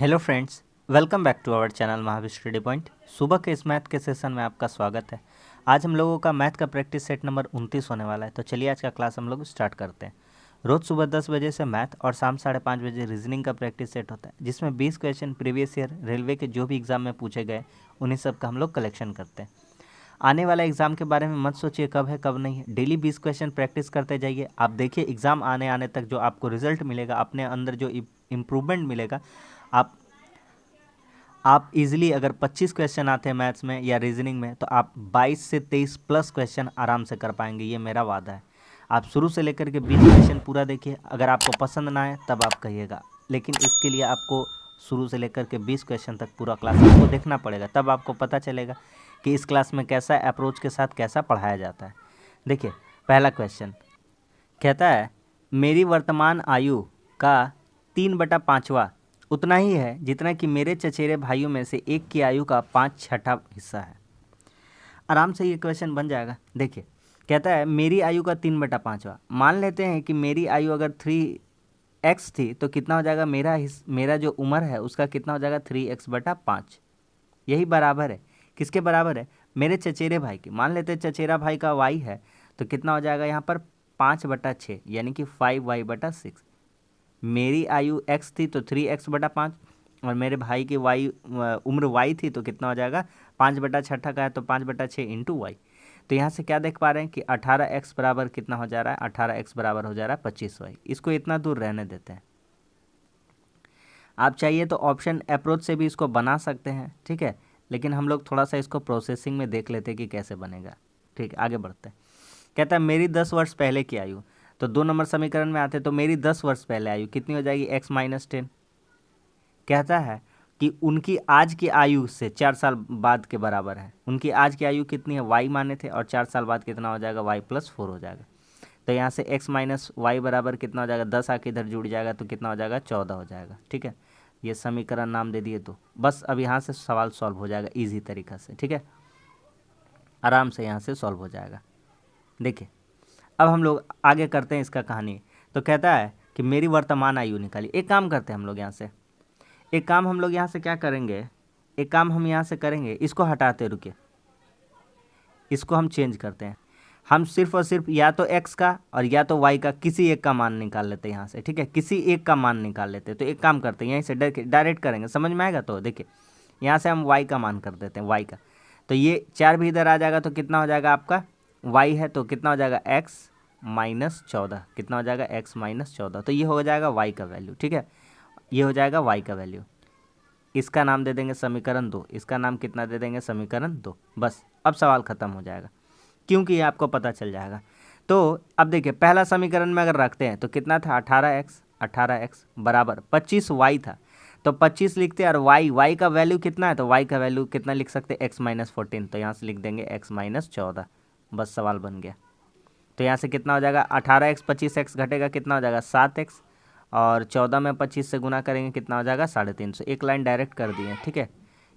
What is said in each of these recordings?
Hello friends, welcome back to our channel Mahavir study point. सुबह के इस मैथ के सेशन में आपका स्वागत है। आज हम लोगों का मैथ का प्रैक्टिस सेट नंबर 29 होने वाला है। तो चलिए आज का क्लास हम लोग स्टार्ट करते हैं। रोज़ सुबह 10 बजे से मैथ और शाम 5:30 बजे रीजनिंग का प्रैक्टिस सेट होता है, जिसमें 20 क्वेश्चन प्रीवियस ईयर रेलवे के जो भी एग्जाम में पूछे गए उन्हीं सब का हम लोग कलेक्शन करते हैं। आने वाला एग्ज़ाम के बारे में मत सोचिए कब है कब नहीं है। डेली 20 क्वेश्चन प्रैक्टिस करते जाइए। आप देखिए एग्ज़ाम आने तक जो आपको रिजल्ट मिलेगा, अपने अंदर जो इम्प्रूवमेंट मिलेगा, आप इजीली अगर 25 क्वेश्चन आते हैं मैथ्स में या रीजनिंग में, तो आप 22 से 23 प्लस क्वेश्चन आराम से कर पाएंगे। ये मेरा वादा है। आप शुरू से लेकर के 20 क्वेश्चन पूरा देखिए। अगर आपको पसंद ना आए तब आप कहिएगा, लेकिन इसके लिए आपको शुरू से लेकर के 20 क्वेश्चन तक पूरा क्लास आपको देखना पड़ेगा। तब आपको पता चलेगा कि इस क्लास में कैसा अप्रोच के साथ कैसा पढ़ाया जाता है। देखिए पहला क्वेश्चन कहता है, मेरी वर्तमान आयु का 3/5वां उतना ही है जितना कि मेरे चचेरे भाइयों में से एक की आयु का 5/6 हिस्सा है। आराम से ये क्वेश्चन बन जाएगा। देखिए कहता है मेरी आयु का 3/5वां। मान लेते हैं कि मेरी आयु अगर 3x थी तो कितना हो जाएगा, मेरा जो उम्र है उसका कितना हो जाएगा 3x/5। यही बराबर है किसके बराबर है, मेरे चचेरे भाई की। मान लेते हैं चचेरा भाई का y है तो कितना हो जाएगा यहाँ पर 5/6, यानी कि 5y/6। मेरी आयु x थी तो 3x/5, और मेरे भाई की उम्र y थी तो कितना हो जाएगा 5/6 का है तो 5/6 इंटू वाई। तो यहाँ से क्या देख पा रहे हैं कि 18x बराबर कितना हो जा रहा है, 18x बराबर हो जा रहा है 25y। इसको इतना दूर रहने देते हैं। आप चाहिए तो ऑप्शन अप्रोच से भी इसको बना सकते हैं, ठीक है, लेकिन हम लोग थोड़ा सा इसको प्रोसेसिंग में देख लेते हैं कि कैसे बनेगा। ठीक है, आगे बढ़ते हैं। कहता है मेरी 10 वर्ष पहले की आयु, तो 2 नंबर समीकरण में आते तो मेरी 10 वर्ष पहले आयु कितनी हो जाएगी, x-10। कहता है कि उनकी आज की आयु से 4 साल बाद के बराबर है। उनकी आज की आयु कितनी है, y माने थे, और 4 साल बाद कितना हो जाएगा, y+4 हो जाएगा। तो यहाँ से x-y बराबर कितना हो जाएगा, 10 आके इधर जुड़ जाएगा तो कितना हो जाएगा 14 हो जाएगा। ठीक है, ये समीकरण नाम दे दिए। तो बस अब यहाँ से सवाल सॉल्व हो जाएगा ईजी तरीका से। ठीक है, आराम से यहाँ से सॉल्व हो जाएगा। देखिए अब हम लोग आगे करते हैं इसका कहानी। तो कहता है कि मेरी वर्तमान आयु निकाली। एक काम करते हैं हम लोग यहाँ से, क्या करेंगे, एक काम हम यहाँ से करेंगे, इसको हटाते रुकिए, इसको हम चेंज करते हैं। हम सिर्फ और सिर्फ या तो x का और या तो y का किसी एक का मान निकाल लेते हैं यहाँ से। ठीक है, किसी एक का मान निकाल लेते हैं। तो एक काम करते हैं, यहीं से डायरेक्ट करेंगे, समझ में आएगा। तो देखिए यहाँ से हम y का मान कर देते हैं, y का। तो ये 4 भी इधर आ जाएगा तो कितना हो जाएगा आपका, y है तो कितना हो जाएगा x-14। कितना हो जाएगा x-14। तो ये हो जाएगा y का वैल्यू। ठीक है, ये हो जाएगा y का वैल्यू। इसका नाम दे देंगे समीकरण 2। इसका नाम कितना दे देंगे, समीकरण 2। बस अब सवाल खत्म हो जाएगा, क्योंकि ये आपको पता चल जाएगा। तो अब देखिए पहला समीकरण में अगर रखते हैं तो कितना था, 18x बराबर 25y था। तो 25 लिखते हैं, और y का वैल्यू कितना है, तो y का वैल्यू कितना लिख सकते हैं, x-14। तो यहाँ से लिख देंगे x-14। बस सवाल बन गया। तो यहाँ से कितना हो जाएगा, 18x 25x घटेगा कितना हो जाएगा 7x, और 14 में 25 से गुना करेंगे कितना हो जाएगा 350। एक लाइन डायरेक्ट कर दिए। ठीक है,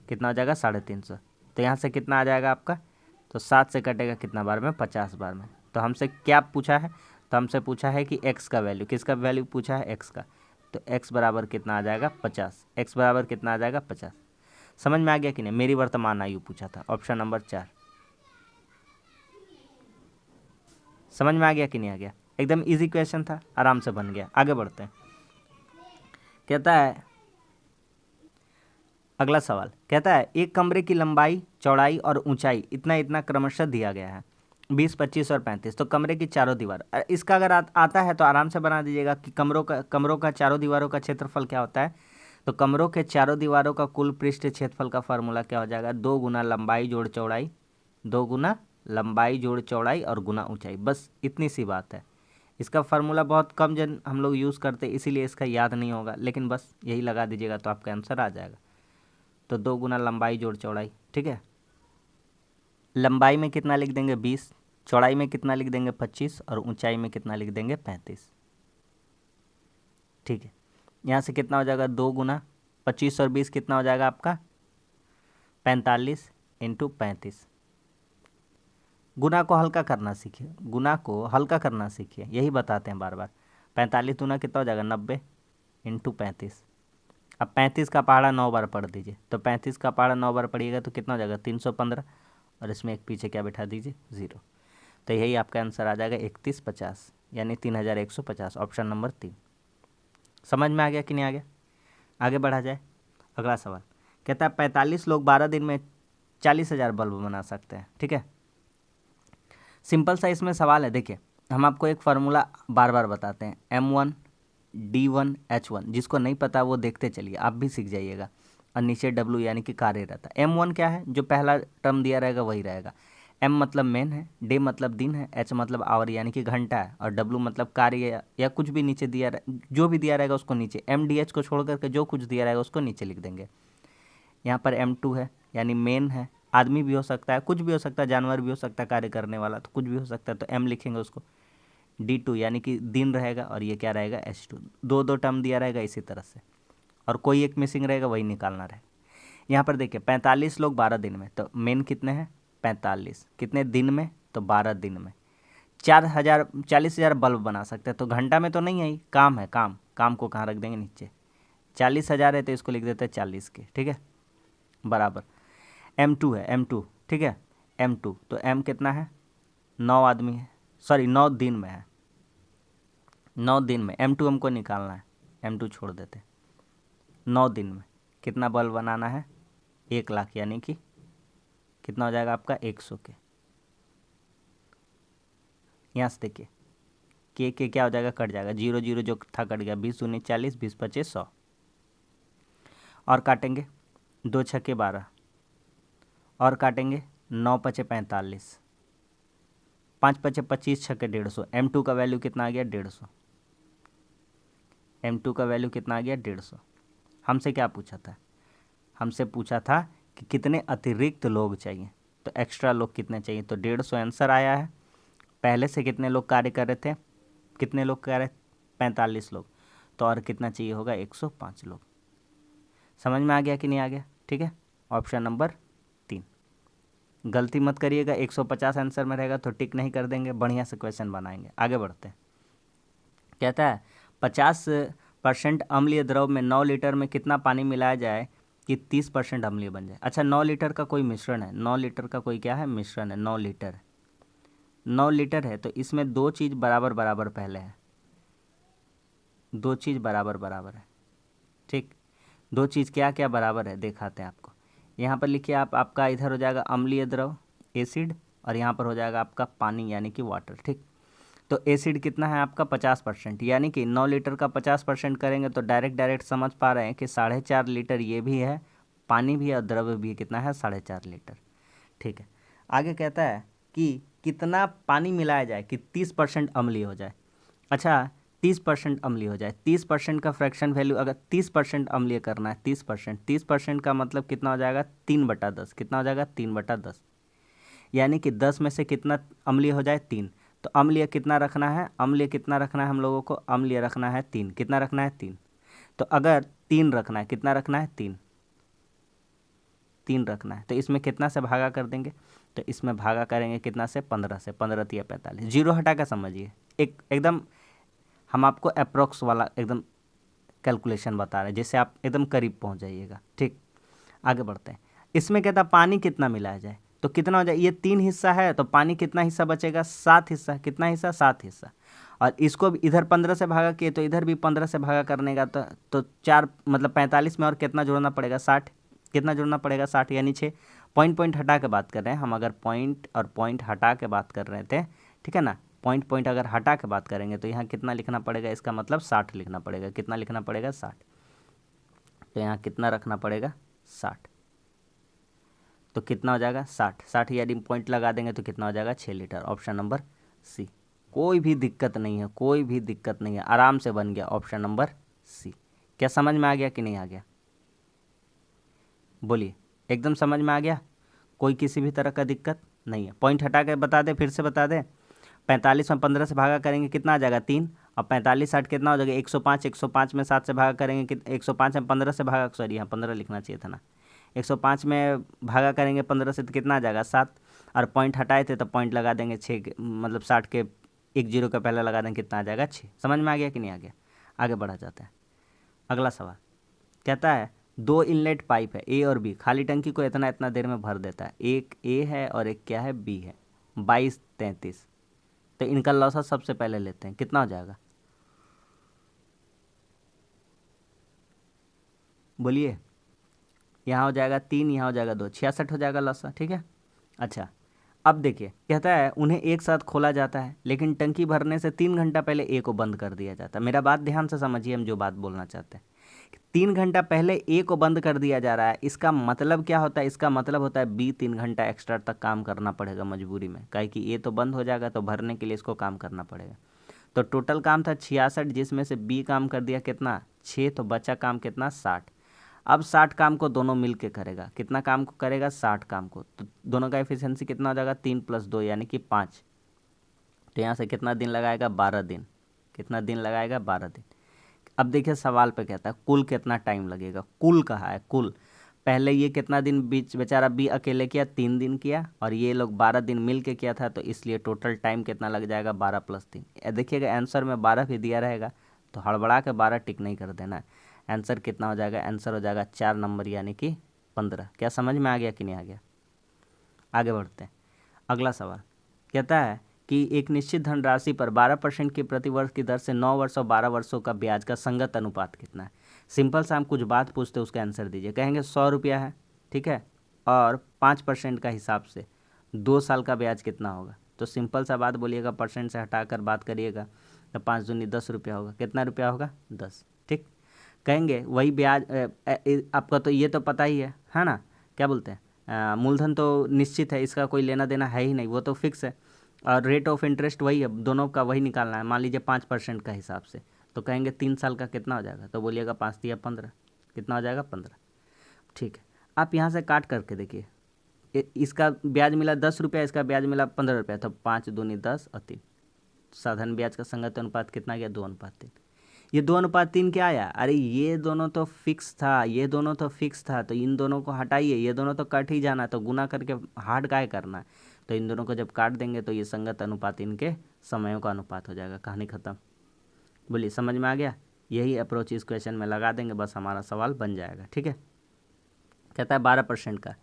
कितना हो जाएगा 350। तो यहाँ से कितना आ जाएगा आपका, तो 7 से कटेगा कितना बार में, 50 बार में। तो हमसे क्या पूछा है, तो हमसे पूछा है कि x का वैल्यू, किसका वैल्यू पूछा है, x का। तो x बराबर कितना आ जाएगा 50। x बराबर कितना आ जाएगा 50। समझ में आ गया कि नहीं। मेरी वर्तमान आयु पूछा था, ऑप्शन नंबर 4। समझ में आ गया कि नहीं आ गया, एकदम इजी क्वेश्चन था, आराम से बन गया। आगे बढ़ते हैं। कहता है अगला सवाल, कहता है एक कमरे की लंबाई, चौड़ाई और ऊंचाई इतना इतना क्रमशः दिया गया है, 20, 25 और 35। तो कमरे की चारों दीवार, इसका अगर आता है तो आराम से बना दीजिएगा कि कमरों का चारों दीवारों का क्षेत्रफल क्या होता है। तो कमरों के चारों दीवारों का कुल पृष्ठ क्षेत्रफल का फार्मूला क्या हो जाएगा, 2 गुना लंबाई जोड़ चौड़ाई, 2 गुना लंबाई जोड़ चौड़ाई और गुना ऊंचाई। बस इतनी सी बात है। इसका फार्मूला बहुत कम जन हम लोग यूज़ करते हैं, इसीलिए इसका याद नहीं होगा, लेकिन बस यही लगा दीजिएगा तो आपका आंसर आ जाएगा। तो 2 गुना लंबाई जोड़ चौड़ाई। ठीक है, लंबाई में कितना लिख देंगे 20, चौड़ाई में कितना लिख देंगे 25, और ऊंचाई में कितना लिख देंगे 35। ठीक है, यहाँ से कितना हो जाएगा 2 गुना 25 और 20 कितना हो जाएगा आपका 45 इंटू 35। गुना को हल्का करना सीखिए, गुना को हल्का करना सीखिए, यही बताते हैं बार बार। 45 गुना कितना हो जाएगा 90 इंटू 35। अब 35 का पहाड़ा 9 बार पढ़ दीजिए, तो 35 का पहाड़ा 9 बार पढ़िएगा तो कितना हो जाएगा 315, और इसमें एक पीछे क्या बैठा दीजिए 0। तो यही आपका आंसर आ जाएगा 3150 यानी 3150, ऑप्शन नंबर 3। समझ में आ गया कि नहीं आ गया? आगे बढ़ा जाए। अगला सवाल कहता है 45 लोग 12 दिन में 40,000 बल्ब बना सकते हैं। ठीक है, सिंपल सा इसमें सवाल है। देखिए हम आपको एक फार्मूला बार बार बताते हैं, M1 D1 H1, जिसको नहीं पता वो देखते चलिए, आप भी सीख जाइएगा। और नीचे W यानी कि कार्य रहता है। M1 क्या है, जो पहला टर्म दिया रहेगा वही रहेगा। M मतलब मेन है, D मतलब दिन है, H मतलब आवर यानी कि घंटा है, और W मतलब कार्य या कुछ भी नीचे दिया जो भी दिया रहेगा उसको नीचे, MDH को छोड़ करके जो कुछ दिया रहेगा उसको नीचे लिख देंगे। यहाँ पर M2 है यानी मेन है, आदमी भी हो सकता है, कुछ भी हो सकता है, जानवर भी हो सकता है कार्य करने वाला, तो कुछ भी हो सकता है, तो M लिखेंगे उसको। D2 यानी कि दिन रहेगा, और ये क्या रहेगा H2। दो दो टर्म दिया रहेगा इसी तरह से, और कोई एक मिसिंग रहेगा वही निकालना रहेगा। यहाँ पर देखिए 45 लोग 12 दिन में, तो मेन कितने हैं 45, कितने दिन में तो 12 दिन में 40,000 बल्ब बना सकते हैं। तो घंटा में तो नहीं है, काम है, काम को कहाँ रख देंगे नीचे, 40,000 है तो इसको लिख देते हैं 40 के। ठीक है, बराबर M2 है, M2 ठीक है, M2 तो M कितना है 9 आदमी है, सॉरी 9 दिन में है, 9 दिन में M2 हमको निकालना है, M2 छोड़ देते। 9 दिन में कितना बल्ब बनाना है 1 लाख, यानी कि कितना हो जाएगा आपका 100 के। यहाँ से देखिए के क्या हो जाएगा, कट जाएगा, 0 0 जो था कट गया, 20 दूनी 40, 20 पचे 100, और काटेंगे 2 छक्के 12, और काटेंगे 9 पचे 45, 5 पचे 25, छक्के 150। M2 का वैल्यू कितना आ गया 150, M2 का वैल्यू कितना आ गया 150। हमसे क्या पूछा था, हमसे पूछा था कि कितने अतिरिक्त लोग चाहिए, तो एक्स्ट्रा लोग कितने चाहिए, तो 150 आंसर आया है। पहले से कितने लोग कार्य कर रहे थे, कितने लोग कर रहे 45 लोग, तो और कितना चाहिए होगा 105 लोग। समझ में आ गया कि नहीं आ गया? ठीक है, ऑप्शन नंबर 3। गलती मत करिएगा, 150 आंसर में रहेगा तो टिक नहीं कर देंगे, बढ़िया से क्वेश्चन बनाएंगे। आगे बढ़ते हैं। कहता है 50% अम्लीय द्रव में 9 लीटर में कितना पानी मिलाया जाए कि 30% अम्लीय बन जाए। अच्छा 9 लीटर का कोई मिश्रण है, 9 लीटर का कोई क्या है मिश्रण है, 9 लीटर, 9 लीटर है, तो इसमें दो चीज़ बराबर बराबर पहले है, दो चीज़ बराबर बराबर है। ठीक, दो चीज़ क्या क्या बराबर है दिखाते हैं आपको। यहाँ पर लिखिए आप, आपका इधर हो जाएगा अम्लीय द्रव एसिड, और यहाँ पर हो जाएगा आपका पानी यानी कि वाटर। ठीक, तो एसिड कितना है आपका 50%, यानी कि 9 लीटर का 50% करेंगे तो डायरेक्ट समझ पा रहे हैं कि 4.5 लीटर ये भी है, पानी भी है, और द्रव्य भी कितना है 4.5 लीटर। ठीक है, आगे कहता है कि कितना पानी मिलाया जाए कि 30% अम्लीय हो जाए। अच्छा 30% अम्लीय हो जाए, 30% का फ्रैक्शन वैल्यू अगर 30% अम्लीय करना है, 30% का मतलब कितना हो जाएगा 3/10, कितना हो जाएगा 3/10, यानी कि 10 में से कितना अम्लीय हो जाए 3। तो अम्लीय कितना रखना है, अम्लीय कितना रखना है हम लोगों को, अम्लीय रखना है 3, कितना रखना है 3। तो अगर 3 रखना है, कितना रखना है 3, 3 रखना है, तो इसमें कितना से भागा कर देंगे, तो इसमें भागा करेंगे कितना से 15 से, 15 या 45, जीरो हटा कर समझिए, एकदम हम आपको अप्रोक्स वाला एकदम कैलकुलेशन बता रहे हैं, जिससे आप एकदम करीब पहुंच जाइएगा। ठीक, आगे बढ़ते हैं। इसमें कहता पानी कितना मिलाया जाए, तो कितना हो जाए, ये 3 हिस्सा है तो पानी कितना हिस्सा बचेगा 7 हिस्सा, कितना हिस्सा 7 हिस्सा, और इसको भी इधर 15 से भागा किए तो इधर भी 15 से भागा करने का, तो 4 मतलब 45 में और कितना जोड़ना पड़ेगा 60, कितना जोड़ना पड़ेगा 60 यानी 6। पॉइंट हटा के बात कर रहे हैं हम, अगर पॉइंट और पॉइंट हटा के बात कर रहे थे, ठीक है ना, पॉइंट अगर हटा के बात करेंगे तो यहाँ कितना लिखना पड़ेगा, इसका मतलब 60 लिखना पड़ेगा, कितना लिखना पड़ेगा 60, तो यहाँ कितना रखना पड़ेगा 60, तो कितना हो जाएगा 60 यानी पॉइंट लगा देंगे तो कितना हो जाएगा 6 लीटर, ऑप्शन नंबर सी। कोई भी दिक्कत नहीं है, कोई भी दिक्कत नहीं है, आराम से बन गया ऑप्शन नंबर सी। क्या समझ में आ गया कि नहीं आ गया, बोलिए, एकदम समझ में आ गया, कोई किसी भी तरह का दिक्कत नहीं है। पॉइंट हटा के बता दे, फिर से बता दे, 45 में 15 से भागा करेंगे कितना आ जाएगा 3, और 45 60 कितना हो जाएगा 105, 105 में 7 से भागा करेंगे 105 में 15 से भागा, सॉरी यहाँ 15 लिखना चाहिए था ना, 105 में भागा करेंगे 15 से तो कितना आ जाएगा 7, और पॉइंट हटाए थे तो पॉइंट लगा देंगे 6 मतलब 60 के एक जीरो का पहले लगा देंगे, कितना आ जाएगा 6। समझ में आ गया कि नहीं आ गया? आगे बढ़ा जाता है। अगला सवाल कहता है 2 इनलेट पाइप है ए और बी, खाली टंकी को इतना इतना देर में भर देता है। एक ए है और एक क्या है, बी है। 22, 33। तो इनका लॉस सबसे पहले लेते हैं, कितना हो जाएगा बोलिए। यहाँ हो जाएगा 3, यहाँ हो जाएगा 2, 66 हो जाएगा लॉस। ठीक है। अच्छा, अब देखिए कहता है उन्हें एक साथ खोला जाता है, लेकिन टंकी भरने से 3 घंटा पहले ए को बंद कर दिया जाता है। मेरा बात ध्यान से समझिए, हम जो बात बोलना चाहते हैं। 3 घंटा पहले ए को बंद कर दिया जा रहा है, इसका मतलब क्या होता है, इसका मतलब होता है बी 3 घंटा एक्स्ट्रा तक काम करना पड़ेगा मजबूरी में, काहे कि ए तो बंद हो जाएगा, तो भरने के लिए इसको काम करना पड़ेगा। तो टोटल काम था 66, जिसमें से बी काम कर दिया कितना, 6, तो बचा काम कितना, 60। अब 60 काम को दोनों मिल के करेगा, कितना काम को करेगा, 60 काम को। तो दोनों का एफिशिएंसी कितना हो जाएगा, 3 + 2 यानी कि 5। तो यहाँ से कितना दिन लगाएगा, 12 दिन। कितना दिन लगाएगा, 12 दिन। अब देखिए सवाल पे कहता है कुल कितना टाइम लगेगा, कुल कहा है, कुल। पहले ये कितना दिन बीच बेचारा बी अकेले किया, 3 दिन किया, और ये लोग 12 दिन मिल के किया था, तो इसलिए टोटल टाइम कितना लग जाएगा, 12 + 3। देखिएगा आंसर में 12 भी दिया रहेगा, तो हड़बड़ा के 12 टिक नहीं कर देना है। आंसर कितना हो जाएगा, आंसर हो जाएगा 4 नंबर यानी कि 15। क्या समझ में आ गया कि नहीं आ गया। आगे बढ़ते हैं। अगला सवाल कहता है कि एक निश्चित धनराशि पर 12% की प्रतिवर्ष की दर से 9 वर्ष और 12 वर्षों का ब्याज का संगत अनुपात कितना है। सिंपल सा हम कुछ बात पूछते उसका आंसर दीजिए। कहेंगे 100 रुपया है, ठीक है, और 5% का हिसाब से 2 साल का ब्याज कितना होगा। तो सिंपल सा बात बोलिएगा, परसेंट से हटाकर बात करिएगा, तो 5 दूनी 10 रुपया होगा। कितना रुपया होगा, 10। ठीक। कहेंगे वही ब्याज आपका तो ये तो पता ही है ना, क्या बोलते हैं, मूलधन तो निश्चित है, इसका कोई लेना देना है ही नहीं, वो तो फिक्स है। और रेट ऑफ इंटरेस्ट वही है, दोनों का वही निकालना है। मान लीजिए 5% का हिसाब से, तो कहेंगे 3 साल का कितना हो जाएगा, तो बोलिएगा 5 × 15, कितना हो जाएगा, 15। ठीक है। आप यहाँ से काट करके देखिए, इसका ब्याज मिला 10 रुपया, इसका ब्याज मिला 15 रुपया, तो 5 दूनी 10 और 3। साधारण ब्याज का संगत अनुपात कितना गया, 2:3। ये 2:3 क्या आया, अरे ये दोनों तो फिक्स था, ये दोनों तो फिक्स था, तो इन दोनों को हटाइए, ये दोनों तो कट ही जाना, तो गुना करके हार्ड काय करना है। तो इन दोनों को जब काट देंगे तो ये संगत अनुपात इनके समयों का अनुपात हो जाएगा। कहानी खत्म। बोलिए समझ में आ गया। यही अप्रोच इस क्वेश्चन में लगा देंगे, बस हमारा सवाल बन जाएगा। ठीक है। कहता है 12% का,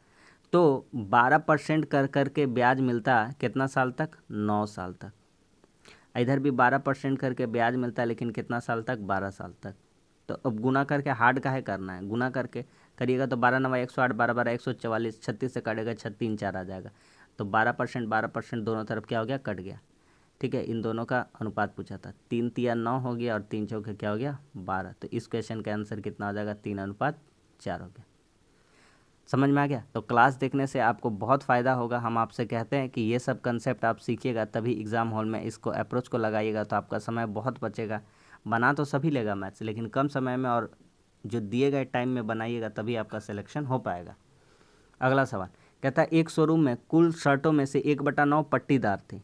तो 12% कर करके ब्याज मिलता कितना साल तक, 9 साल तक। इधर भी 12% करके ब्याज मिलता है, लेकिन कितना साल तक, 12 साल तक। तो अब गुना करके हार्ड काहे करना है, गुना करके करिएगा तो 12 × 9 = 108, 12 × 12 = 144, 36 से काटेगा 6 × 3 = 4 आ जाएगा। तो 12% दोनों तरफ क्या हो गया, कट गया। ठीक है। इन दोनों का अनुपात पूछा था, 3 × 3 = 9 हो गया, और 3 × 4 क्या हो गया, 12। तो इस क्वेश्चन का आंसर कितना हो जाएगा, 3:4 हो गया। समझ में आ गया। तो क्लास देखने से आपको बहुत फ़ायदा होगा। हम आपसे कहते हैं कि ये सब कंसेप्ट आप सीखिएगा, तभी एग्ज़ाम हॉल में इसको अप्रोच को लगाइएगा, तो आपका समय बहुत बचेगा। बना तो सभी लेगा मैथ्स, लेकिन कम समय में और जो दिए गए टाइम में बनाइएगा, तभी आपका सिलेक्शन हो पाएगा। अगला सवाल कहता है एक शोरूम में कुल शर्टों में से 1/9 पट्टीदार थी।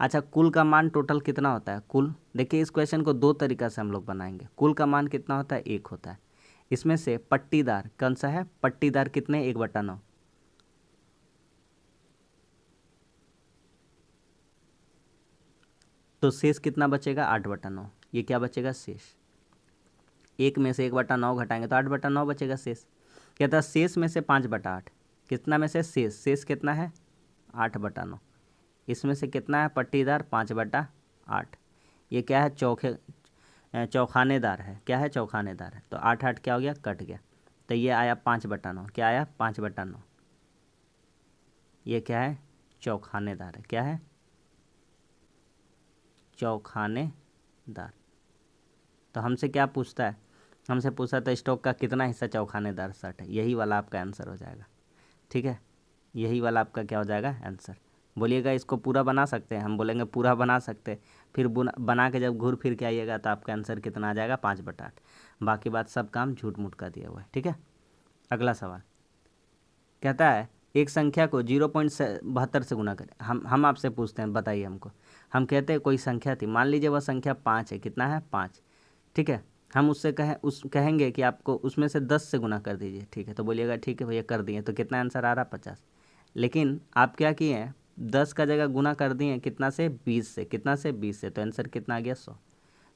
अच्छा, कुल का मान टोटल कितना होता है, कुल। देखिए इस क्वेश्चन को 2 तरीक़ा से हम लोग बनाएंगे। कुल का मान कितना होता है, 1 होता है। इसमें से पट्टीदार कौन सा है, पट्टीदार कितने, 1/9। तो शेष कितना बचेगा, 8/9। ये क्या बचेगा, शेष। 1 में से 1/9 घटाएंगे तो 8/9 बचेगा शेष। कहता है शेष में से 5/8, कितना में से, शेष कितना है, 8/9। इसमें से कितना है पट्टीदार, 5/8। ये क्या है, चौखानेदार है, क्या है, चौखानेदार है। तो 8 क्या हो गया, कट गया। तो ये आया 5/9, क्या आया, 5/9। ये क्या है, चौखानेदार है, क्या है, चौखानेदार। तो हमसे क्या पूछता है, हमसे पूछा था स्टॉक का कितना हिस्सा चौखानेदार शर्ट है, यही वाला आपका आंसर हो जाएगा। ठीक है। यही वाला आपका क्या हो जाएगा, आंसर। बोलिएगा इसको पूरा बना सकते हैं, हम बोलेंगे पूरा बना सकते हैं, फिर बना के जब घूर फिर के आइएगा तो आपका आंसर कितना आ जाएगा, 5/8। बाकी बात सब काम झूठ मूठ का दिया हुआ है। ठीक है। अगला सवाल कहता है एक संख्या को 0.72 से गुना करें। हम आपसे पूछते हैं, बताइए हमको। हम कहते हैं कोई संख्या थी, मान लीजिए वह संख्या 5 है, कितना है, 5। ठीक है। हम उससे कहेंगे कि आपको उसमें से 10 से गुना कर दीजिए। ठीक है। तो बोलिएगा ठीक है भैया कर दिए। तो कितना आंसर आ रहा, 50। लेकिन आप क्या किए हैं, 10 का जगह गुना कर दिए कितना से, 20 से। कितना से, 20 से। तो आंसर कितना आ गया, 100।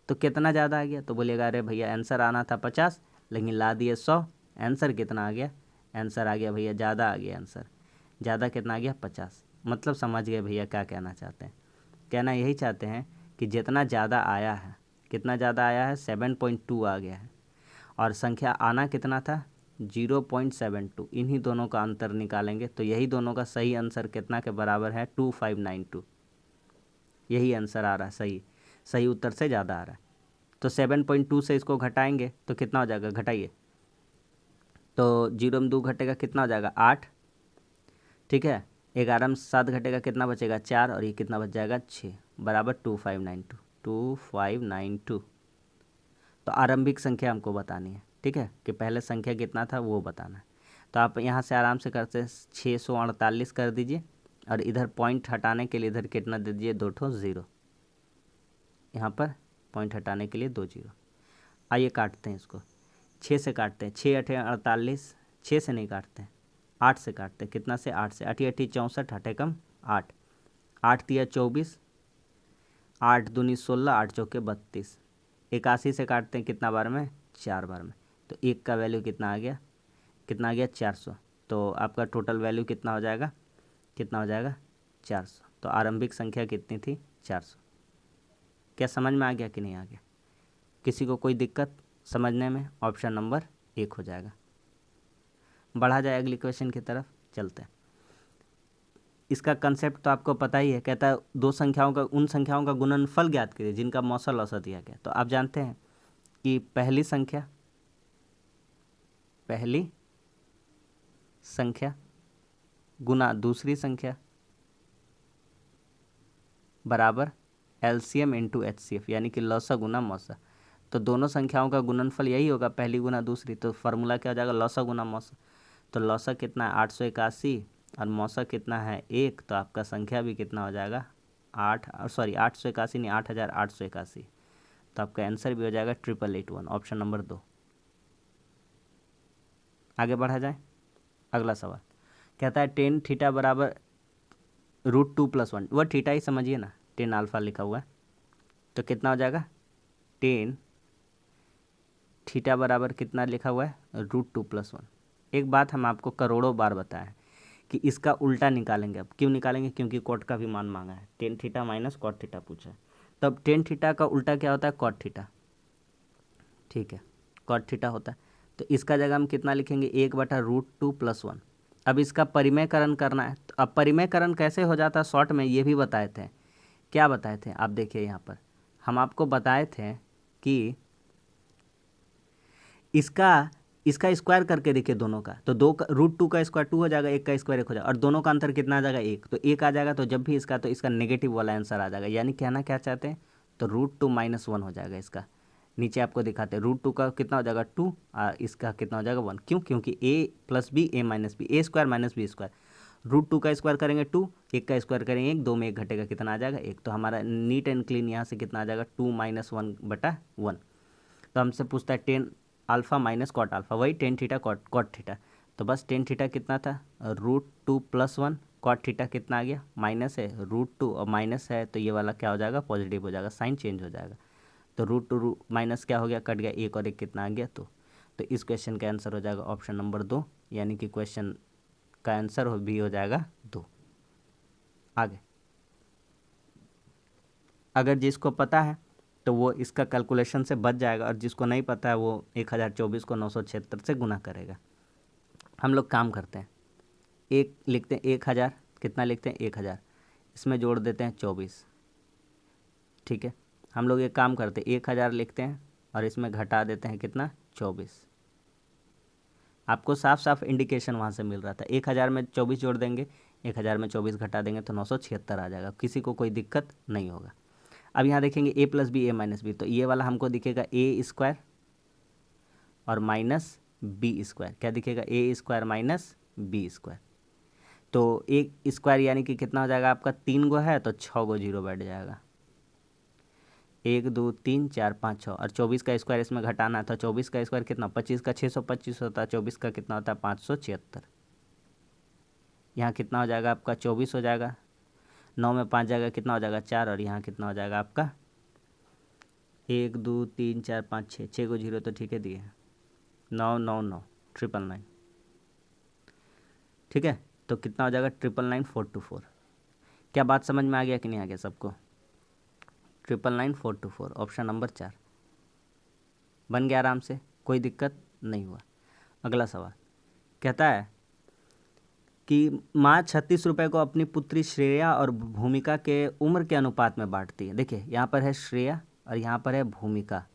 तो कितना ज़्यादा आ गया, तो बोलिएगा अरे भैया आंसर आना था 50, लेकिन ला दिए 100, आंसर कितना आ गया, आंसर आ गया भैया ज़्यादा आ गया, आंसर ज़्यादा कितना आ गया 50। मतलब समझ गए भैया क्या कहना चाहते हैं, कहना यही चाहते हैं कि जितना ज़्यादा आया है, कितना ज़्यादा आया है 7.2 आ गया है, और संख्या आना कितना था 0.72, इन्हीं दोनों का अंतर निकालेंगे तो यही दोनों का सही आंसर कितना के बराबर है 2592। यही आंसर आ रहा है, सही सही उत्तर से ज़्यादा आ रहा है। तो 7.2 से इसको घटाएंगे तो कितना हो जाएगा, घटाइए तो 0 में 2 घटेगा कितना हो जाएगा 8, ठीक है। 11 में 7 घटेगा कितना बचेगा 4, और ये कितना बच जाएगा 6, बराबर 2592, 2592। तो आरंभिक संख्या हमको बतानी है, ठीक है, कि पहले संख्या कितना था वो बताना है। तो आप यहाँ से आराम से करते 648 कर दीजिए, और इधर पॉइंट हटाने के लिए इधर कितना दे दीजिए 2 ठो 0, यहाँ पर पॉइंट हटाने के लिए 2 0। आइए काटते हैं इसको, 6 से काटते हैं, 6 8 48, 6 से नहीं काटते हैं, 8 से काटते हैं, कितना से 8 से, 8 8 64, 8 कम 8, 8 तिया 24, 8 दूनी 16, 8 चौके 32, 81 से काटते हैं कितना बार में 4 बार में, तो एक का वैल्यू कितना आ गया, कितना आ गया 400। तो आपका टोटल वैल्यू कितना हो जाएगा, कितना हो जाएगा 400। तो आरंभिक संख्या कितनी थी 400। क्या समझ में आ गया कि नहीं आ गया, किसी को कोई दिक्कत समझने में, ऑप्शन नंबर 1 हो जाएगा। बढ़ा जाए अगली क्वेश्चन की तरफ चलते हैं। इसका कंसेप्ट तो आपको पता ही है, कहता है दो संख्याओं का, उन संख्याओं का गुणनफल ज्ञात कीजिए जिनका मौसल औसत दिया गया। तो आप जानते हैं कि पहली संख्या गुना दूसरी संख्या बराबर एलसीएम इंटू एचसीएफ, यानी कि लौसा गुना मौसा। तो दोनों संख्याओं का गुणनफल यही होगा, पहली गुना दूसरी, तो फार्मूला क्या हो जाएगा लौसा गुना मौसा। तो लौसा कितना है 881, और मौसा कितना है 1, तो आपका संख्या भी कितना हो जाएगा 881 नहीं 8881। तो आपका आंसर भी हो जाएगा 8881, ऑप्शन नंबर 2। आगे बढ़ा जाए, अगला सवाल कहता है टेन थीटा बराबर √2+1, वह थीटा ही समझिए ना, टेन अल्फा लिखा हुआ है, तो कितना हो जाएगा टेन थीटा बराबर कितना लिखा हुआ है √2+1। एक बात हम आपको करोड़ों बार बताएं कि इसका उल्टा निकालेंगे। अब क्यों निकालेंगे, क्योंकि कॉट का भी मान मांगा है, tan theta minus cot theta पूछा है। तब टेन थीटा का उल्टा क्या होता है कॉट थीटा, ठीक है, कॉट थीटा होता है। तो इसका जगह हम कितना लिखेंगे 1/√2+1। अब इसका परिमेयकरण करना है, तो अब परिमेयकरण कैसे हो जाता है शॉर्ट में ये भी बताए थे। क्या बताए थे आप देखिए यहाँ पर, हम आपको बताए थे कि इसका स्क्वायर करके देखिए दोनों का, तो √2 का स्क्वायर 2 हो जाएगा, 1 का स्क्वायर 1 हो जाएगा, और दोनों का अंतर कितना आ जाएगा 1, तो 1 आ जाएगा। तो जब भी इसका, तो इसका नेगेटिव वाला आंसर आ जाएगा, यानी कहना क्या चाहते हैं, तो √2 - 1 हो जाएगा इसका। नीचे आपको दिखाते हैं √2 का कितना हो जाएगा 2, इसका कितना हो जाएगा 1, क्यों, क्योंकि a + b a - b, a² - b²। √2 का स्क्वायर करेंगे 2, 1 का स्क्वायर करेंगे 1, 2 में 1 घटेगा कितना आ जाएगा 1। तो हमारा नीट एंड क्लीन यहाँ से कितना आ जाएगा 2 - 1/1। तो हमसे पूछता है tan alpha minus cot alpha, वही टेन थीटा कॉट थीटा। तो बस टेन थीटा कितना था √2+1, कॉट थीटा कितना आ गया माइनस है √2, और माइनस है तो ये वाला क्या हो जाएगा पॉजिटिव हो जाएगा, साइन चेंज हो जाएगा। तो √2 माइनस क्या हो गया कट गया, 1 और 1 कितना आ गया 2। तो इस क्वेश्चन का आंसर हो जाएगा ऑप्शन नंबर 2, यानी कि क्वेश्चन का आंसर भी हो जाएगा 2। आगे अगर जिसको पता है तो वो इसका कैलकुलेशन से बच जाएगा, और जिसको नहीं पता है वो 1024 को 976 से गुना करेगा। हम लोग काम करते हैं, एक लिखते हैं 1000, कितना लिखते हैं 1000, इसमें जोड़ देते हैं 24, ठीक है। हम लोग एक काम करते हैं 1000 लिखते हैं और इसमें घटा देते हैं कितना 24। आपको साफ साफ इंडिकेशन वहाँ से मिल रहा था, 1000 में 24 जोड़ देंगे, 1000 में 24 घटा देंगे तो 976 आ जाएगा, किसी को कोई दिक्कत नहीं होगा। अब यहाँ देखेंगे a + b a - b, तो ये वाला हमको दिखेगा a² और माइनस b², क्या दिखेगा a² - b²। तो एक स्क्वायर यानी कि कितना हो जाएगा आपका 3 गो है तो 6 गो 0 बैठ जाएगा, 1 2 3 4 5 6, और 24 का स्क्वायर इसमें घटाना था, 24 का स्क्वायर कितना 25 का 625 होता है, 24 का कितना होता है 576। यहाँ कितना हो जाएगा आपका 24 हो जाएगा, 9 में 5 जाएगा कितना हो जाएगा 4, और यहाँ कितना हो जाएगा आपका 1 2 3 4 5 6, 6 को 0 तो ठीक है दिए हैं, 999 999, ठीक है। तो कितना हो जाएगा 999,424। क्या बात समझ में आ गया कि नहीं आ गया सबको? 999,424 ऑप्शन नंबर 4 बन गया आराम से, कोई दिक्कत नहीं हुआ। अगला सवाल कहता है कि माँ 36 रुपये को अपनी पुत्री श्रेया और भूमिका के उम्र के अनुपात में बांटती है। देखिए यहाँ पर है श्रेया और यहाँ पर है भूमिका।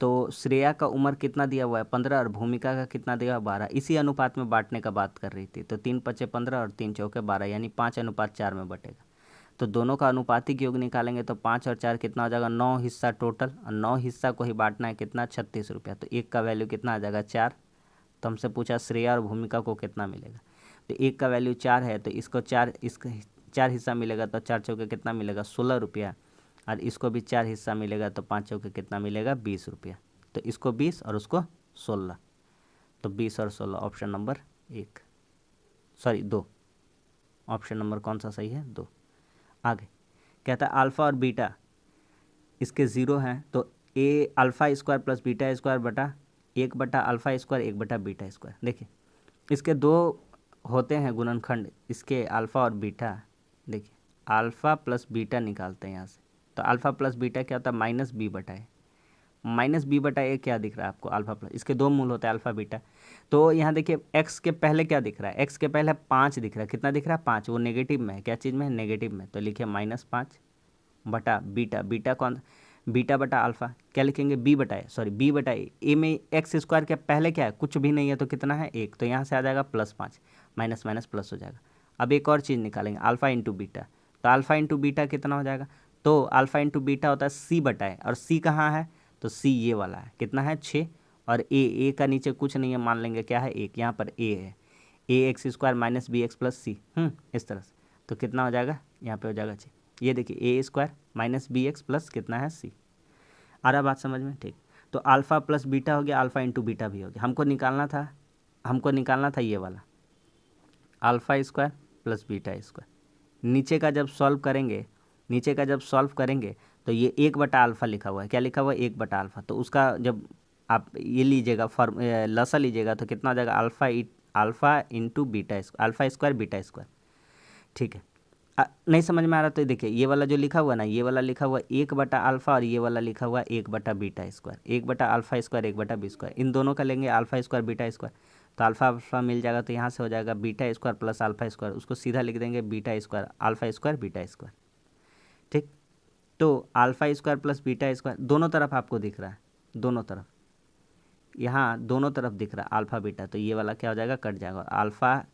तो श्रेया का उम्र कितना दिया हुआ है 15 और भूमिका का कितना दिया हुआ 12, इसी अनुपात में बांटने का बात कर रही थी। तो 3×5 = 15 और 3×4 = 12 यानी 5:4 में बटेगा। तो दोनों का अनुपातिक योग निकालेंगे तो 5 और 4 कितना हो जाएगा 9 हिस्सा टोटल, और 9 हिस्सा को ही बांटना है कितना 36 रुपया। तो एक का वैल्यू कितना आ जाएगा 4। तो हमसे पूछा श्रेया और भूमिका को कितना मिलेगा, तो एक का वैल्यू 4 है तो इसको 4 हिस्सा मिलेगा, तो 4×4 कितना मिलेगा 16 रुपया, और इसको भी 4 हिस्सा मिलेगा तो 5×4 कितना मिलेगा 20 रुपया। तो इसको 20 और उसको 16, तो 20 और 16 ऑप्शन नंबर 2। ऑप्शन नंबर कौन सा सही है 2। आगे कहता है अल्फ़ा और बीटा इसके 0 हैं, तो A alpha square plus beta square बटा 1/अल्फ़ा स्क्वायर 1/बीटा स्क्वायर। देखिए इसके 2 होते हैं गुणनखंड, इसके अल्फ़ा और बीटा। देखिए अल्फ़ा प्लस बीटा निकालते हैं यहाँ से, तो अल्फ़ा प्लस बीटा क्या होता है -b/a। -b/a क्या दिख रहा है आपको अल्फ़ा प्लस, इसके 2 मूल होते हैं अल्फ़ा बीटा। तो यहाँ देखिए x के पहले क्या दिख रहा है, x के पहले 5 दिख रहा है। कितना दिख रहा है 5, वो नेगेटिव में है, क्या चीज़ में है नेगेटिव में। तो लिखिए -5/बीटा। बीटा कौन, बीटा बटा अल्फ़ा क्या लिखेंगे b/a में एक्स स्क्वायर के पहले क्या है कुछ भी नहीं है, तो कितना है 1, तो यहाँ से आ जाएगा +5, माइनस माइनस प्लस हो जाएगा। अब एक और चीज़ निकालेंगे अल्फ़ा इंटू बीटा, तो अल्फ़ा इंटू बीटा कितना हो जाएगा, तो अल्फ़ा इंटू बीटा होता है c/a, और c कहाँ है, तो c ये वाला है, कितना है 6, और a का नीचे कुछ नहीं है, मान लेंगे क्या है 1, यहाँ पर a है, ax² - bx + c, इस तरह से। तो कितना हो जाएगा यहाँ पे हो जाएगा 6। ये देखिए a² - bx प्लस कितना है c। आ रहा बात समझ में, ठीक। तो अल्फ़ा प्लस बीटा हो गया, अल्फ़ा इंटू बीटा भी हो गया। हमको निकालना था ये वाला alpha square plus beta square. नीचे का जब सॉल्व करेंगे तो ये 1/अल्फ़ा लिखा हुआ है, क्या लिखा हुआ है 1/अल्फ़ा। तो उसका जब आप ये लीजिएगा लसा लीजिएगा तो कितना हो जाएगा alpha into beta alpha square beta square, ठीक है। नहीं समझ में आ रहा तो देखिए ये वाला जो लिखा हुआ ना, ये वाला लिखा हुआ 1/अल्फ़ा और ये वाला लिखा हुआ 1/बीटा स्क्वायर, 1/अल्फ़ा स्क्वायर 1/बी स्क्वायर। इन दोनों का लेंगे अल्फ़ा स्क्वायर बीटा स्क्वायर, तो अल्फ़ा मिल जाएगा, तो यहाँ से हो जाएगा beta square plus alpha square, उसको सीधा लिख देंगे beta square alpha square beta square, ठीक। तो alpha square plus beta square दोनों तरफ आपको दिख रहा है, दोनों तरफ, यहाँ दोनों तरफ दिख रहा है अल्फ़ा बीटा, तो ये वाला क्या हो जाएगा कट जाएगा, alpha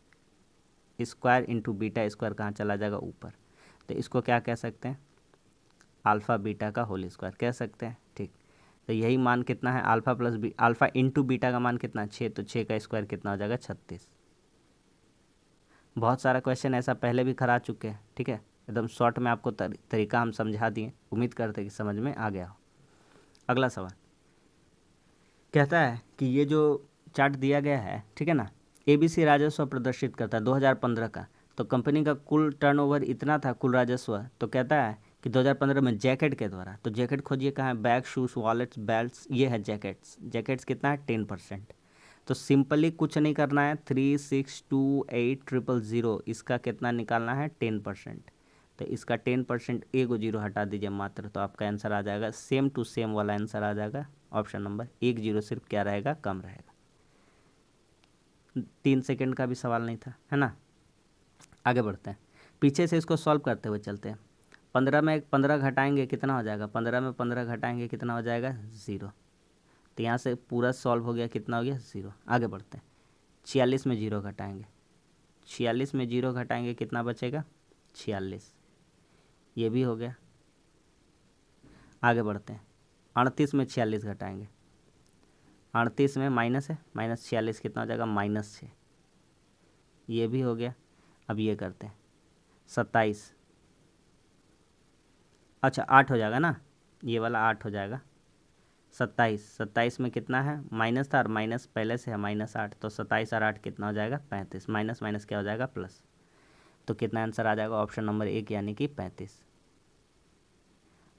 square into beta square कहाँ चला जाएगा ऊपर। तो इसको क्या कह सकते हैं अल्फ़ा बीटा का होल स्क्वायर कह सकते हैं, ठीक। तो यही मान कितना है अल्फ़ा इंटू बीटा का मान कितना 6, तो 6 का स्क्वायर कितना हो जाएगा 36। बहुत सारा क्वेश्चन ऐसा पहले भी करा चुके हैं, ठीक है। एकदम शॉर्ट में आपको तरीका हम समझा दिए, उम्मीद करते कि समझ में आ गया हो। अगला सवाल कहता है कि ये जो चार्ट दिया गया है, ठीक है ना, ABC राजस्व प्रदर्शित करता है 2015 का। तो कंपनी का कुल टर्नओवर इतना था कुल राजस्व, तो कहता है कि 2015 में जैकेट के द्वारा, तो जैकेट खोजिए कहाँ है, बैग शूज़ वॉलेट्स बेल्ट्स, ये है जैकेट्स कितना है 10%। तो सिंपली कुछ नहीं करना है, 3628000 इसका कितना निकालना है 10%। तो इसका 10% एगो 0 हटा दीजिए मात्र, तो आपका आंसर आ जाएगा सेम टू सेम वाला आंसर आ जाएगा ऑप्शन नंबर 1, 0 सिर्फ क्या रहेगा कम रहेगा। 3 सेकंड का भी सवाल नहीं था, है ना। आगे बढ़ते हैं, पीछे से इसको सॉल्व करते हुए चलते हैं। 15 में 15 घटाएंगे कितना हो जाएगा, 15 में 15 घटाएंगे कितना हो जाएगा 0। तो यहाँ से पूरा सॉल्व हो गया, कितना हो गया 0। आगे बढ़ते हैं, 46 में 0 घटाएंगे, 46 में 0 घटाएंगे कितना बचेगा 46, ये भी हो गया। आगे बढ़ते हैं, 38 में 46 घटाएंगे, 38 में माइनस है, -46 कितना हो जाएगा -6, ये भी हो गया। अब ये करते हैं 27, अच्छा 8 हो जाएगा ना, ये वाला 8 हो जाएगा। 27 में कितना है माइनस था और माइनस पहले से है -8, तो 27 और 8 कितना हो जाएगा 35, माइनस माइनस क्या हो जाएगा प्लस। तो कितना आंसर आ जाएगा ऑप्शन नंबर 1 यानी कि 35।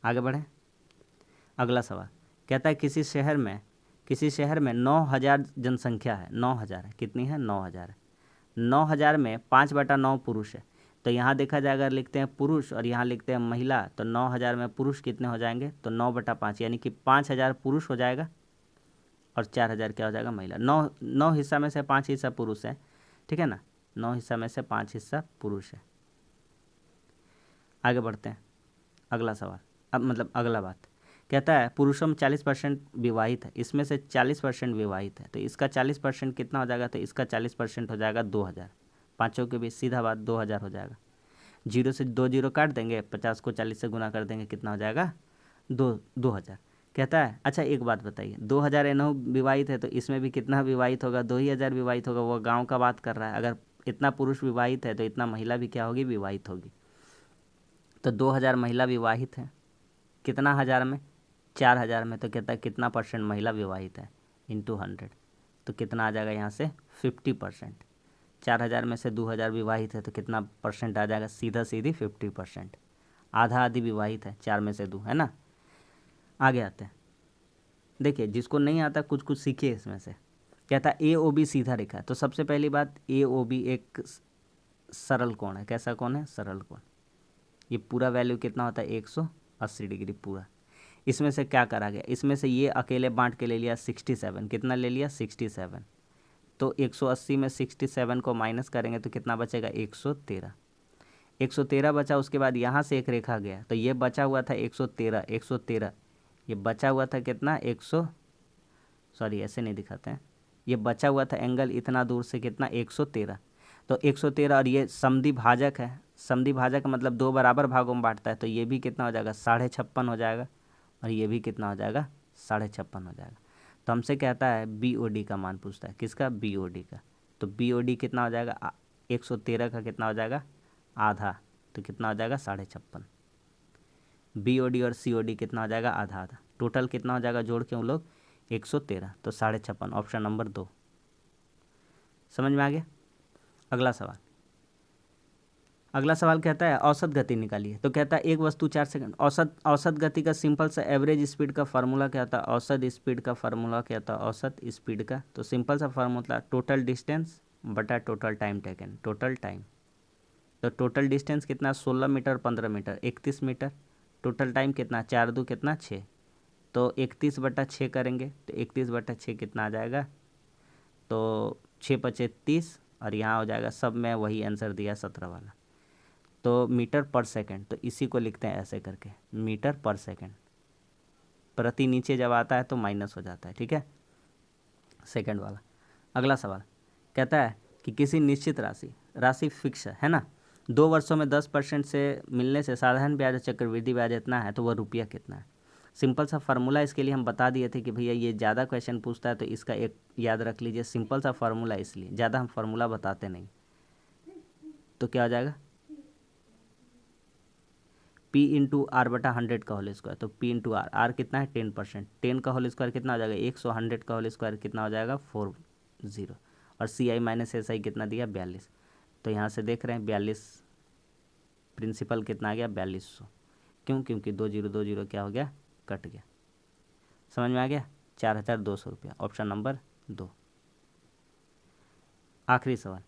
आगे बढ़ें, अगला सवाल कहता है किसी शहर में 9,000 जनसंख्या है, 9,000 है, कितनी है, 9,000 है। 9,000 में 5/9 पुरुष है। तो यहाँ देखा जाए अगर लिखते हैं पुरुष और यहाँ लिखते हैं महिला, तो 9,000 में पुरुष कितने हो जाएंगे, तो 9/5, यानी कि 5,000 पुरुष हो जाएगा और 4,000 क्या हो जाएगा, महिला। 9 हिस्सा में से 5 हिस्सा पुरुष है, ठीक है ना, 9 हिस्सा में से 5 हिस्सा पुरुष है। आगे बढ़ते हैं, अगला सवाल। अब मतलब अगला बात कहता है पुरुषों में 40% विवाहित है, इसमें से 40% विवाहित है, तो इसका 40% कितना हो जाएगा, तो इसका 40% हो जाएगा 2,000। पाँचों के बीच सीधा बात 2,000 हो जाएगा। 0 से 2 0 काट देंगे, 50 को 40 से गुना कर देंगे, कितना हो जाएगा, 2,000। कहता है अच्छा एक बात बताइए, 2,000 एनहु विवाहित है तो इसमें भी कितना विवाहित होगा, 2,000 विवाहित होगा। वो गाँव का बात कर रहा है, अगर इतना पुरुष विवाहित है तो इतना महिला भी क्या होगी, विवाहित होगी। तो 2,000 महिला विवाहित है, कितना हज़ार में, 4,000 में। तो कहता है कितना परसेंट महिला विवाहित है, इंटू 100, तो कितना आ जाएगा यहाँ से 50%। 4,000 में से 2,000 विवाहित है तो कितना परसेंट आ जाएगा, सीधा सीधी 50%। आधा आधी विवाहित है, 4 में से 2, है ना। आगे आते हैं, देखिए जिसको नहीं आता कुछ कुछ सीखिए इसमें से। कहता है AOB सीधा रेखा है, तो सबसे पहली बात AOB एक सरल कोण है। कैसा कोण है, सरल कोण। ये पूरा वैल्यू कितना होता है, 180 डिग्री पूरा। इसमें से क्या करा गया, इसमें से ये अकेले बांट के ले लिया 67, कितना ले लिया 67। तो 180 में 67 को माइनस करेंगे तो कितना बचेगा, 113। 113 बचा, उसके बाद यहाँ से एक रेखा गया, तो ये बचा हुआ था 113, ये बचा हुआ था कितना, सॉरी ऐसे नहीं दिखाते हैं, ये बचा हुआ था एंगल इतना दूर से कितना, 113। तो 113 और ये समद्वि भाजक है, समद्वि भाजक का मतलब 2 बराबर भागों में बांटता है, तो ये भी कितना हो जाएगा, 56.5 हो जाएगा, और ये भी कितना हो जाएगा, 56.5 हो जाएगा। तो हमसे कहता है BOD का मान पूछता है, किसका, BOD का। तो BOD कितना हो जाएगा, 113 का कितना हो जाएगा, आधा, तो कितना हो जाएगा 56। BOD और COD कितना हो जाएगा, आधा आधा। टोटल कितना हो जाएगा जोड़ के उन लोग, 113, तो 56, ऑप्शन नंबर 2। समझ में आ गया। अगला सवाल, अगला सवाल कहता है औसत गति निकालिए। तो कहता है एक वस्तु 4 सेकंड, औसत गति का सिंपल सा एवरेज स्पीड का फार्मूला क्या होता है, औसत स्पीड का फार्मूला क्या होता है, औसत स्पीड का। तो सिंपल सा फार्मूला टोटल डिस्टेंस बटा total time taken, total time. तो टोटल डिस्टेंस कितना, 16 metre 15 metre 31 metre. Total time कितना, 4 2 कितना 6, तो 31/6 करेंगे, तो 31/6 कितना आ जाएगा, तो 6 × 30, और यहाँ हो जाएगा, सब में वही आंसर दिया 17 वाला। तो मीटर पर सेकंड, तो इसी को लिखते हैं ऐसे करके, मीटर पर सेकंड। प्रति नीचे जब आता है तो माइनस हो जाता है, ठीक है, सेकंड वाला। अगला सवाल कहता है कि किसी निश्चित राशि फिक्स है ना, 2 वर्षों में 10% से मिलने से साधारण ब्याज और चक्रवृद्धि ब्याज इतना है, तो वह रुपया कितना है। सिंपल सा फार्मूला इसके लिए हम बता दिए थे कि भैया ये ज़्यादा क्वेश्चन पूछता है तो इसका एक याद रख लीजिए, सिंपल सा फार्मूला, इसलिए ज़्यादा हम फार्मूला बताते नहीं। तो क्या हो जाएगा, P × R/100 का होल स्क्वायर। तो P × R, R कितना है 10%, 10 का होल स्क्वायर कितना हो जाएगा 100, 100 का होल स्क्वायर कितना हो जाएगा 40, और CI - SI कितना दिया 42। तो यहाँ से देख रहे हैं 42, प्रिंसिपल कितना आ गया 4200। क्यों, क्योंकि 2 0 2 0 क्या हो गया, कट गया। समझ में आ गया, 4,200 रुपया, ऑप्शन नंबर 2। आखिरी सवाल,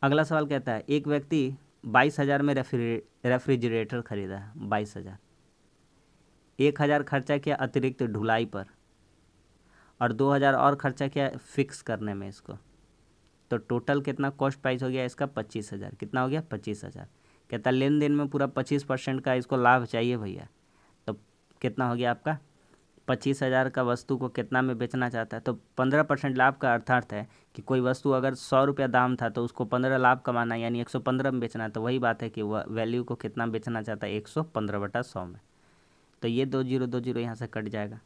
अगला सवाल कहता है एक व्यक्ति 22,000 में रेफ्रिजरेटर खरीदा है, 22,000, 1,000 खर्चा किया अतिरिक्त ढुलाई पर, और 2,000 और खर्चा किया फिक्स करने में इसको। तो टोटल कितना कॉस्ट प्राइस हो गया इसका, 25,000। कितना हो गया, 25,000। कहता लेन देन में पूरा 25% का इसको लाभ चाहिए भैया। तो कितना हो गया आपका, 25,000 का वस्तु को कितना में बेचना चाहता है, तो 15% लाभ का अर्थार्थ है कि कोई वस्तु अगर 100 रुपया दाम था तो उसको 15 लाभ कमाना, यानी 115 में बेचना है। तो वही बात है कि वह वैल्यू को कितना बेचना चाहता है, 115/100 में। तो ये 2 0 2 0 यहाँ से कट जाएगा,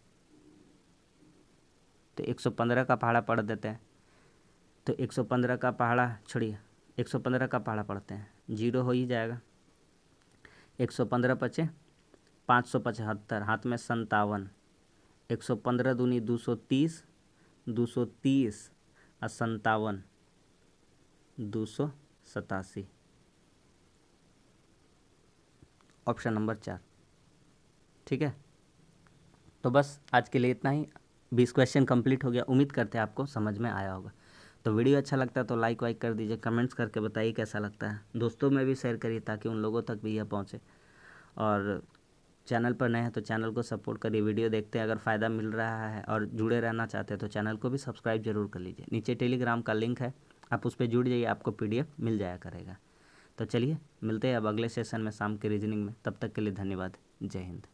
तो 115 का पहाड़ा पढ़ देते हैं। तो 115 का पहाड़ा छोड़िए, 115 का पहाड़ा पढ़ते हैं, 0 हो ही जाएगा। 115 × 575, हाथ में 57, 115 दूनी 230, 230 और 57, 287, ऑप्शन नंबर 4। ठीक है, तो बस आज के लिए इतना ही। 20 क्वेश्चन कंप्लीट हो गया। उम्मीद करते हैं आपको समझ में आया होगा। तो वीडियो अच्छा लगता है तो लाइक वाइक कर दीजिए, कमेंट्स करके बताइए कैसा लगता है, दोस्तों में भी शेयर करिए ताकि उन लोगों तक भी यह पहुँचे। और चैनल पर नए हैं तो चैनल को सपोर्ट करिए, वीडियो देखते हैं, अगर फ़ायदा मिल रहा है और जुड़े रहना चाहते हैं तो चैनल को भी सब्सक्राइब जरूर कर लीजिए। नीचे टेलीग्राम का लिंक है, आप उस पर जुड़ जाइए, आपको PDF मिल जाया करेगा। तो चलिए मिलते हैं अब अगले सेशन में शाम के रीजनिंग में, तब तक के लिए धन्यवाद। जय हिंद।